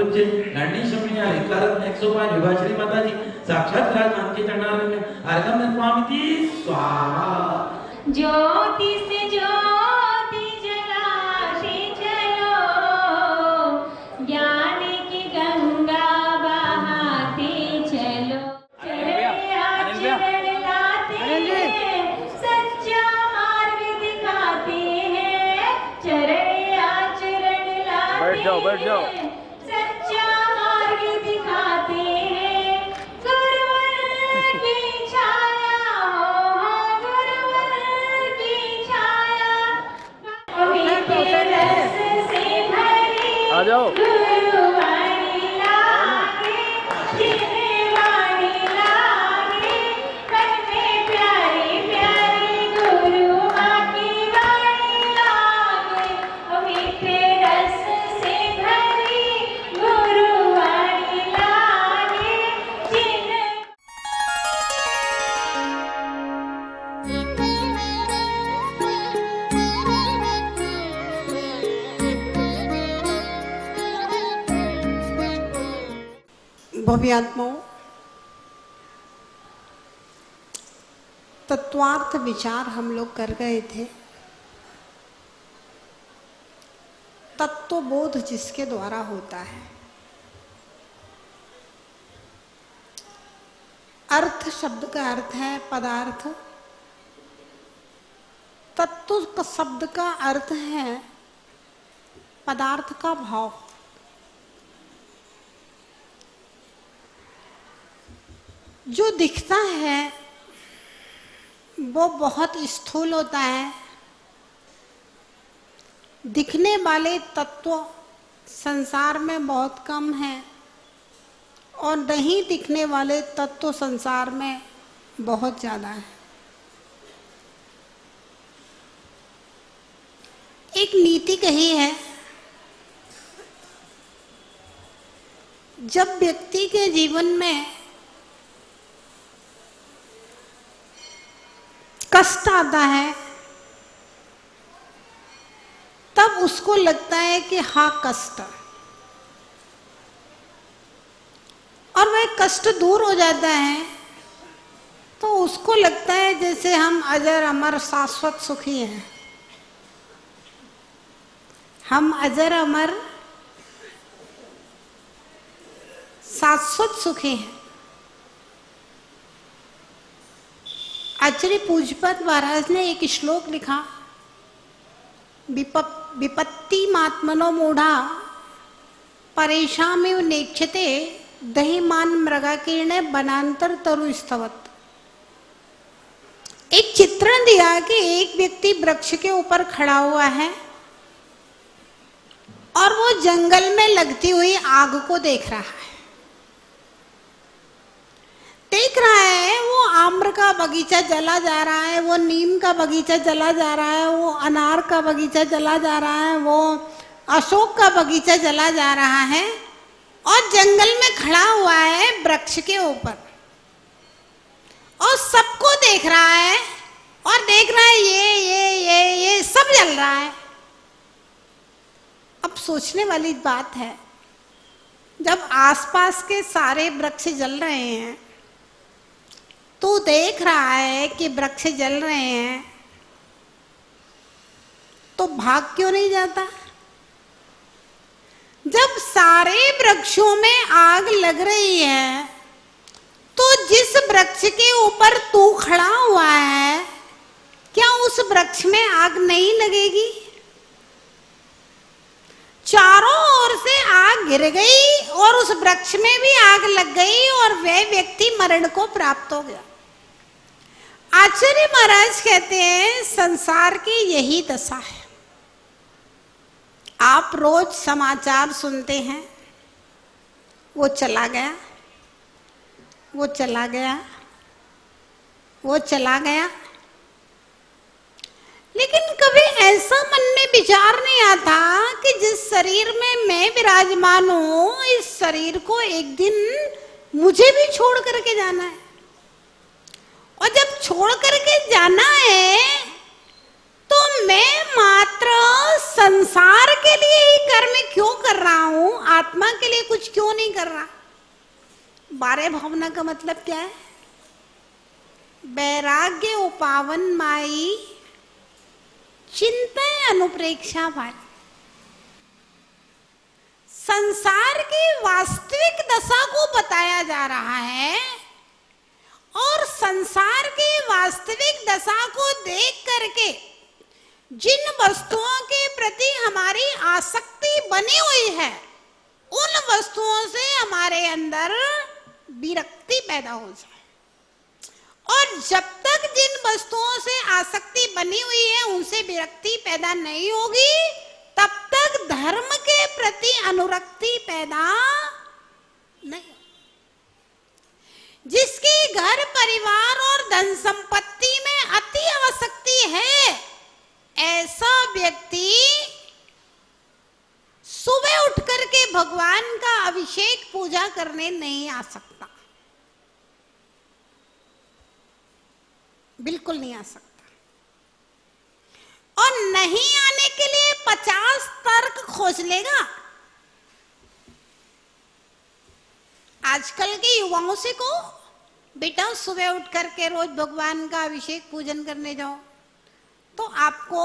वच्चे लड़नी शमनी या इकारत 105 विभाश्री माताजी साक्षात विराजमान के चरणार में आगमन स्वामी जी स्वाहा। ज्योति से ज्योति जलाशे चलो, ज्ञान की गंगा बहाते चलो। चरण लाते हैं, सच्चा मार्ग दिखाते हैं। चरण आचरण लाते हैं, सच्चा मार्ग दिखाते हैं। गुरुवर की छाया हो, गुरुवर की छाया, मीठे रस से भरी गुरुवाणी लागे, जिन्हें वाणी लागे, मन में प्यारी प्यारी गुरु माँ की वाणी लागे। मीठे रस से भरी गुरुवाणी लागे, जिन्हें भव्यात्माओं, तत्वार्थ विचार हम लोग कर गए थे। तत्वबोध जिसके द्वारा होता है, अर्थ शब्द का अर्थ है पदार्थ, तत्व का शब्द का अर्थ है पदार्थ का भाव। जो दिखता है वो बहुत स्थूल होता है। दिखने वाले तत्व संसार में बहुत कम हैं और नहीं दिखने वाले तत्व संसार में बहुत ज़्यादा है। एक नीति कही है, जब व्यक्ति के जीवन में कष्ट आता है तब उसको लगता है कि हाँ कष्ट, और वह कष्ट दूर हो जाता है तो उसको लगता है जैसे हम अजर अमर शाश्वत सुखी हैं। हम अजर अमर शाश्वत सुखी हैं। आचार्य पूज्यपाद महाराज ने एक श्लोक लिखा, विपत्ति मात्मनो मूढ़ा परेशामेव नेक्षते दहिमान मृगाकीर्णे वनांतर तरु स्तवत। एक चित्रण दिया कि एक व्यक्ति वृक्ष के ऊपर खड़ा हुआ है और वो जंगल में लगती हुई आग को देख रहा है। देख रहा है वो आम्र का बगीचा जला जा रहा है, वो नीम का बगीचा जला जा रहा है, वो अनार का बगीचा जला जा रहा है, वो अशोक का बगीचा जला जा रहा है, और जंगल में खड़ा हुआ है वृक्ष के ऊपर और सबको देख रहा है और देख रहा है ये सब जल रहा है। अब सोचने वाली बात है, जब आसपास के सारे वृक्ष जल रहे हैं, तू देख रहा है कि वृक्ष जल रहे हैं, तो भाग क्यों नहीं जाता? जब सारे वृक्षों में आग लग रही है तो जिस वृक्ष के ऊपर तू खड़ा हुआ है, क्या उस वृक्ष में आग नहीं लगेगी? चारों ओर से आग गिर गई और उस वृक्ष में भी आग लग गई और वह व्यक्ति मरण को प्राप्त हो गया। आचार्य महाराज कहते हैं संसार की यही दशा है। आप रोज समाचार सुनते हैं, वो चला गया, वो चला गया, वो चला गया, लेकिन कभी ऐसा मन में विचार नहीं आता कि जिस शरीर में मैं विराजमान हूं, इस शरीर को एक दिन मुझे भी छोड़ करके जाना है। और जब छोड़ करके जाना है तो मैं मात्र संसार के लिए ही कर्म क्यों कर कर रहा हूं, आत्मा के लिए कुछ क्यों नहीं कर रहा? 12 भावना का मतलब क्या है? वैराग्य उपावन माई चिंता अनुप्रेक्षा वाली। संसार की वास्तविक दशा को बताया जा रहा है और संसार की वास्तविक दशा को देख करके जिन वस्तुओं के प्रति हमारी आसक्ति बनी हुई है, उन वस्तुओं से हमारे अंदर विरक्ति पैदा हो जाए। और जब तक जिन वस्तुओं से आसक्ति बनी हुई है उनसे विरक्ति पैदा नहीं होगी, तब तक धर्म के प्रति अनुरक्ति पैदा नहीं। जिसकी घर परिवार और धन संपत्ति में अति आसक्ति है, ऐसा व्यक्ति सुबह उठ करके भगवान का अभिषेक पूजा करने नहीं आ सकता, बिल्कुल नहीं आ सकता। और नहीं आने के लिए 50 तर्क खोज लेगा। आजकल के युवाओं से को बेटा सुबह उठ करके रोज भगवान का अभिषेक पूजन करने जाओ, तो आपको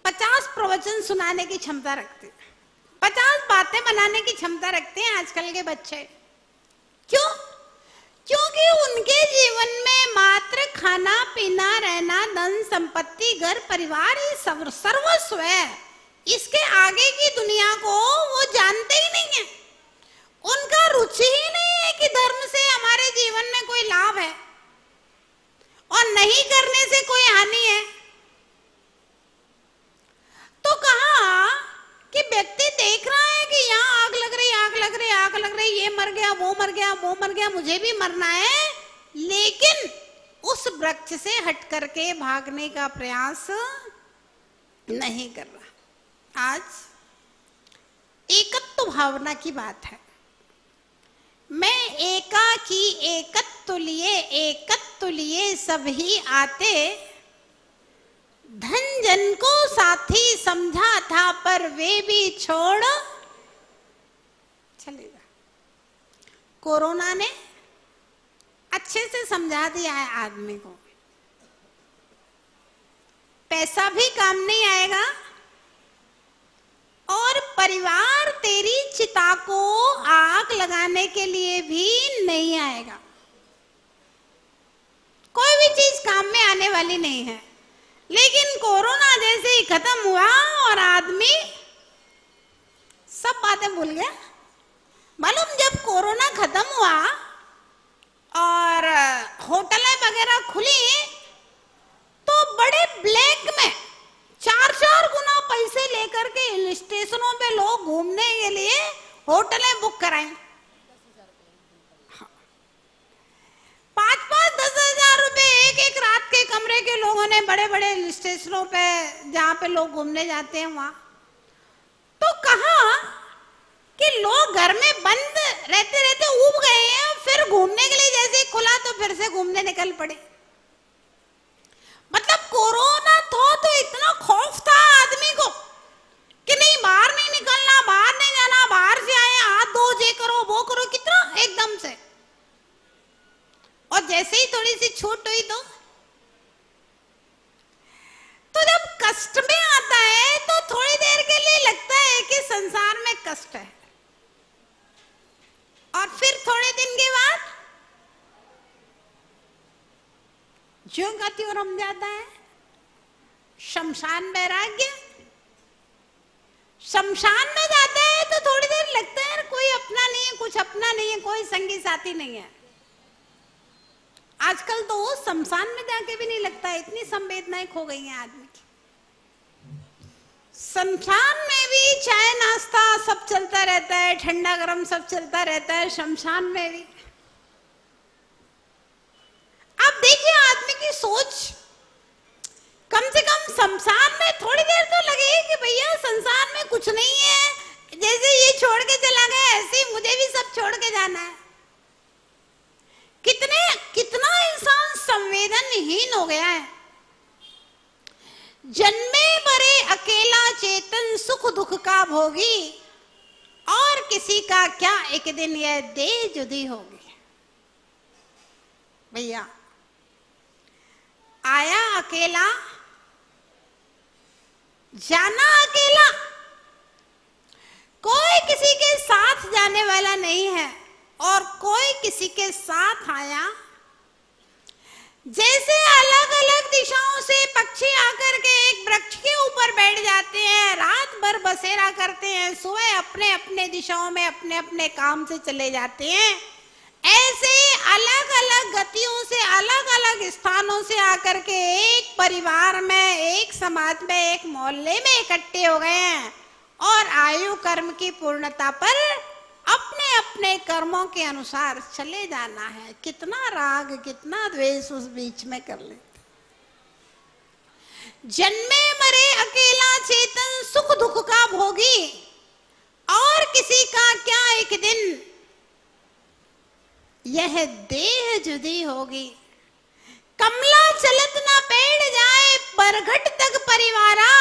50 प्रवचन सुनाने की क्षमता रखते हैं, 50 बातें बनाने की क्षमता रखते हैं आजकल के बच्चे। क्यों? क्योंकि उनके जीवन में मात्र खाना पीना रहना, धन संपत्ति घर परिवार ही सर्वस्व है। इसके आगे की दुनिया को वो जानते ही नहीं है। उनका रुचि ही नहीं है कि धर्म से हमारे जीवन में कोई लाभ है और नहीं करने से कोई हानि है। तो कहा कि व्यक्ति देख रहा है कि यहाँ आग लग रही, आग लग रही, आग लग रही, ये मर गया, वो मर गया, वो मर गया, मुझे भी मरना है, लेकिन उस वृक्ष से हट करके भागने का प्रयास नहीं कर रहा। आज एकत्व भावना की बात है। मैं एकाकी एकत्व लिए सभी आते, धन जन को साथी समझा था पर वे भी छोड़ चलेगा। कोरोना ने अच्छे से समझा दिया है आदमी को, पैसा भी काम नहीं आएगा और परिवार तेरी चिता को आग लगाने के लिए भी नहीं आएगा। कोई भी चीज काम में आने वाली नहीं है। लेकिन कोरोना जैसे ही खत्म हुआ और आदमी सब बातें भूल गया। मालूम, जब कोरोना खत्म हुआ और होटलें वगैरह खुली तो बड़े ब्लैक में 4-4 गुना पैसे लेकर के हिल स्टेशनों पे लोग घूमने के लिए होटलें बुक कराएं। 5-5, 10,000 रुपए एक रात के कमरे के लोगों ने बड़े बड़े हिल स्टेशनों पे जहाँ पे लोग घूमने जाते हैं वहां। तो कहा कि लोग घर में बंद रहते रहते ऊब गए हैं, फिर घूमने के लिए जैसे ही खुला तो फिर से घूमने निकल पड़े। मतलब कोरोना तो इतना खौफ था आदमी को कि नहीं, बाहर नहीं निकलना, बाहर नहीं जाना, बाहर से आए हाथ धो, ये करो वो करो, कितना एकदम से। और जैसे ही थोड़ी सी छूट हुई तो जब कष्ट में आता है तो थोड़ी देर के लिए लगता है कि संसार में कष्ट है, और फिर थोड़े दिन के बाद जो गति और रम जाता है। शमशान वैराग्य, शमशान में जाता है तो थोड़ी देर लगता है कोई अपना नहीं है, कुछ अपना नहीं है, कोई संगी साथी नहीं है। आजकल तो शमशान में जाके भी नहीं लगता है, इतनी संवेदनाएं खो गई हैं आदमी की। शमशान में भी चाय नाश्ता सब चलता रहता है, ठंडा गरम सब चलता रहता है शमशान में भी। अब देखिए आदमी की सोच, कम से कम शमशान में थोड़ी देर तो लगे कि भैया संसार में कुछ नहीं है, जैसे ये छोड़ के चला गया ऐसे ही मुझे भी सब छोड़ के जाना है। कितना इंसान संवेदनहीन हो गया है। जन्मे मरे अकेला चेतन सुख सुख दुख का भोगी, और किसी का क्या एक दिन यह देह जुदी होगी। भैया आया अकेला, जाना अकेला, कोई किसी के साथ जाने वाला नहीं है और कोई किसी के साथ आया। जैसे अलग अलग दिशाओं से पक्षी आकर के एक वृक्ष के ऊपर बैठ जाते हैं, रात भर बसेरा करते हैं, सुबह अपने अपने दिशाओं में अपने अपने काम से चले जाते हैं, ऐसे अलग अलग गतियों से अलग अलग स्थानों से आकर के एक परिवार में, एक समाज में, एक मोहल्ले में इकट्ठे हो गए हैं और आयु कर्म की पूर्णता पर अपने अपने कर्मों के अनुसार चले जाना है। कितना राग कितना द्वेष उस बीच में कर लेते। जन्मे मरे अकेला चेतन सुख दुख का भोगी, और किसी का क्या एक दिन यह देह जुदी होगी। कमला चलत ना बैठ जाए बरघट तक परिवारा,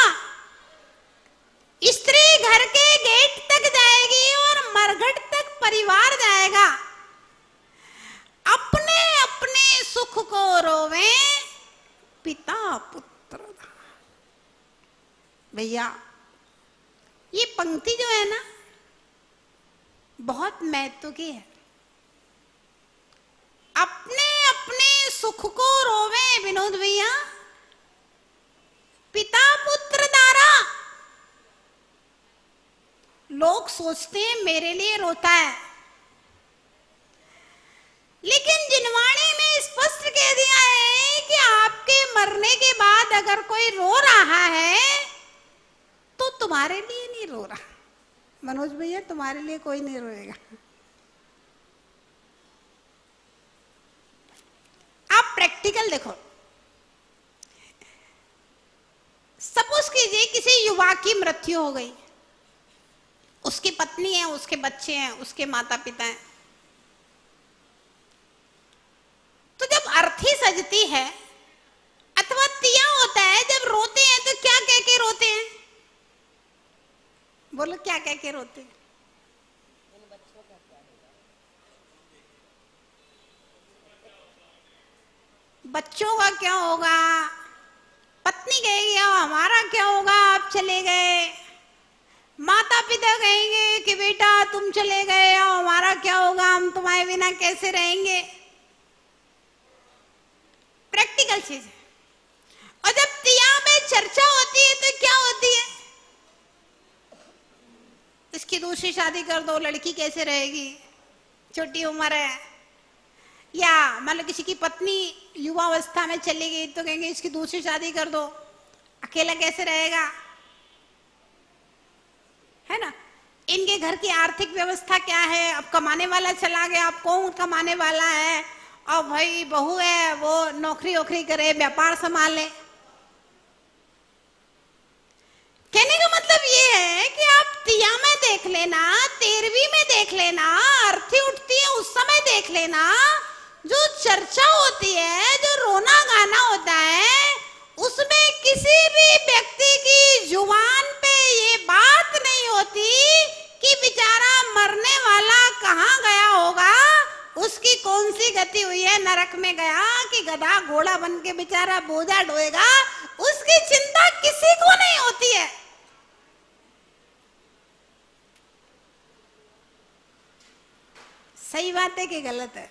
स्त्री घर के गेट तक जाएगी और मरघट तक परिवार जाएगा। अपने अपने सुख को रोवे पिता पुत्र। भैया ये पंक्ति जो है ना बहुत महत्व की है। अपने अपने सुख को रोवे विनोद भैया पिता पुत्र दारा। लोग सोचते हैं मेरे लिए रोता है, लेकिन जिनवाणी में स्पष्ट कह दिया है कि आपके मरने के बाद अगर कोई रो रहा है तो तुम्हारे लिए नहीं रो रहा। मनोज भैया तुम्हारे लिए कोई नहीं रोएगा। आप प्रैक्टिकल देखो। सपोज कीजिए किसी युवा की मृत्यु हो गई, उसकी पत्नी है, उसके बच्चे हैं, उसके माता पिता हैं, तो जब अर्थी सजती है अथवा तिया होता है, जब रोते हैं तो क्या कह के रोते हैं? बोलो क्या कह के रोते हैं? बच्चों का क्या होगा? पत्नी कहेगी हमारा क्या होगा, आप चले गए। माता पिता कहेंगे कि बेटा तुम चले गए, हमारा क्या होगा, हम तुम्हारे बिना कैसे रहेंगे। प्रैक्टिकल चीज है। और जब तिया में चर्चा होती है तो क्या होती है? इसकी दूसरी शादी कर दो, लड़की कैसे रहेगी, छोटी उम्र है। या मान लो किसी की पत्नी युवावस्था में चली गई तो कहेंगे इसकी दूसरी शादी कर दो, अकेला कैसे रहेगा, है ना। इनके घर की आर्थिक व्यवस्था क्या है, अब कमाने वाला चला गया, अब कौन कमाने वाला है, अब भाई बहू है वो नौकरी वोकरी करे, व्यापार संभाले। कहने का मतलब ये है कि आप तिया में देख लेना, तेरहवीं में देख लेना, अर्थी उठती है उस समय देख लेना, जो चर्चा होती है, जो रोना गाना होता है, उसमें किसी भी व्यक्ति की जुबान पे ये बात नहीं होती कि बेचारा मरने वाला कहाँ गया होगा, उसकी कौन सी गति हुई है, नरक में गया कि गधा घोड़ा बन के बेचारा बोझा ढोएगा, उसकी चिंता किसी को नहीं होती है। सही बात है कि गलत है?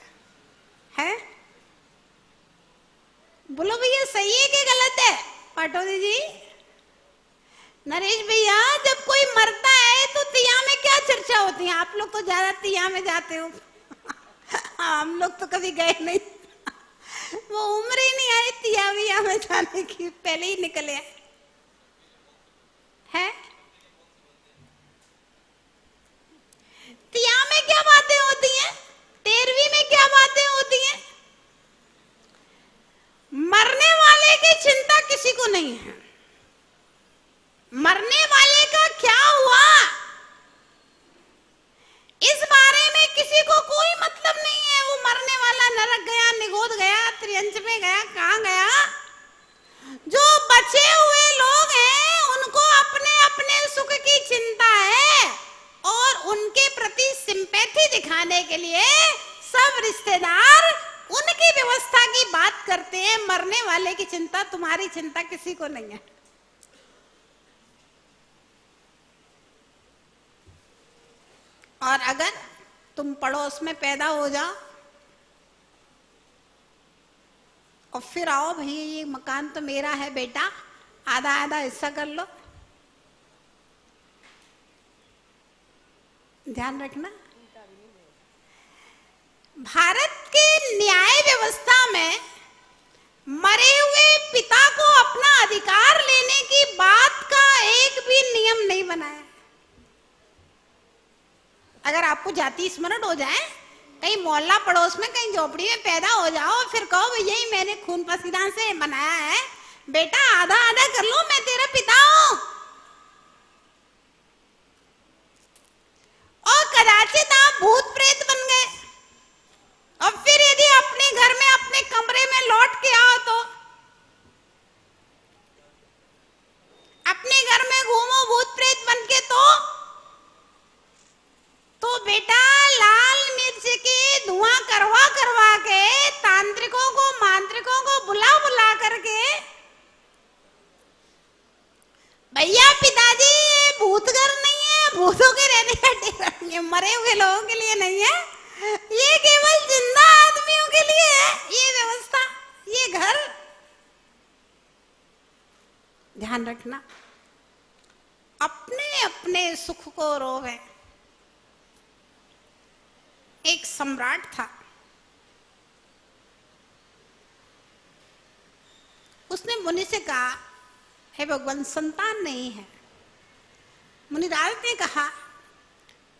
बोलो भैया सही है कि गलत है? पाटोदी जी, नरेश भैया, जब कोई मरता है तो तिया में क्या चर्चा होती है? आप लोग तो ज्यादा तिया में जाते हो हम लोग तो कभी गए नहीं वो उम्र ही नहीं आई तिया विया में जाने की, पहले ही निकले है। तिया में क्या बातें होती हैं? तेरहवीं में क्या बातें होती हैं? मरने वाले की चिंता किसी को नहीं है। मरने वाले का क्या हुआ इस बारे में किसी को कोई मतलब नहीं है। वो मरने वाला नरक गया, निगोद गया, त्रियंच में गया, कहां गया। जो बचे हुए लोग हैं उनको अपने अपने सुख की की चिंता है और उनके प्रति सिंपैथी दिखाने के लिए सब रिश्तेदार उनकी व्यवस्था की बात करते हैं। मरने वाले की चिंता, तुम्हारी चिंता किसी को नहीं है। और अगर तुम पड़ोस में पैदा हो जाओ और फिर आओ भैया ये मकान तो मेरा है बेटा, आधा आधा हिस्सा कर लो, ध्यान रखना भारत के न्याय व्यवस्था में मरे हुए पिता को अपना अधिकार लेने की बात का एक भी नियम नहीं बना है। अगर आपको जाति स्मरण हो जाए, कहीं मोहल्ला पड़ोस में कहीं झोपड़ी में पैदा हो जाओ, फिर कहो भैया ही मैंने खून पसीना से बनाया है, बेटा आधा आधा कर लो, मैं तेरा पिता हूं। और कदाचित आप भूत प्रेत बन गए और फिर यदि अपने घर में अपने कमरे में लौट के आओ तो अपने घर में घूमो भूत प्रेत बन के तो बेटा लाल मिर्च के धुआं करवा करवा के तांत्रिकों को मांत्रिकों को बुला बुला करके, भैया पिताजी ये भूत घर नहीं है, भूतों के रहने का डेरा नहीं है, मरे हुए लोगों के लिए नहीं है, ये केवल जिंदा आदमियों के लिए है ये व्यवस्था, ये घर। ध्यान रखना, अपने अपने सुख को रोवे। एक सम्राट था, उसने मुनि से कहा, हे भगवान संतान नहीं है। मुनिराज ने कहा,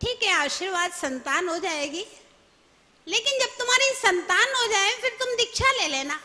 ठीक है आशीर्वाद संतान हो जाएगी, लेकिन जब तुम्हारी संतान हो जाए फिर तुम दीक्षा ले लेना।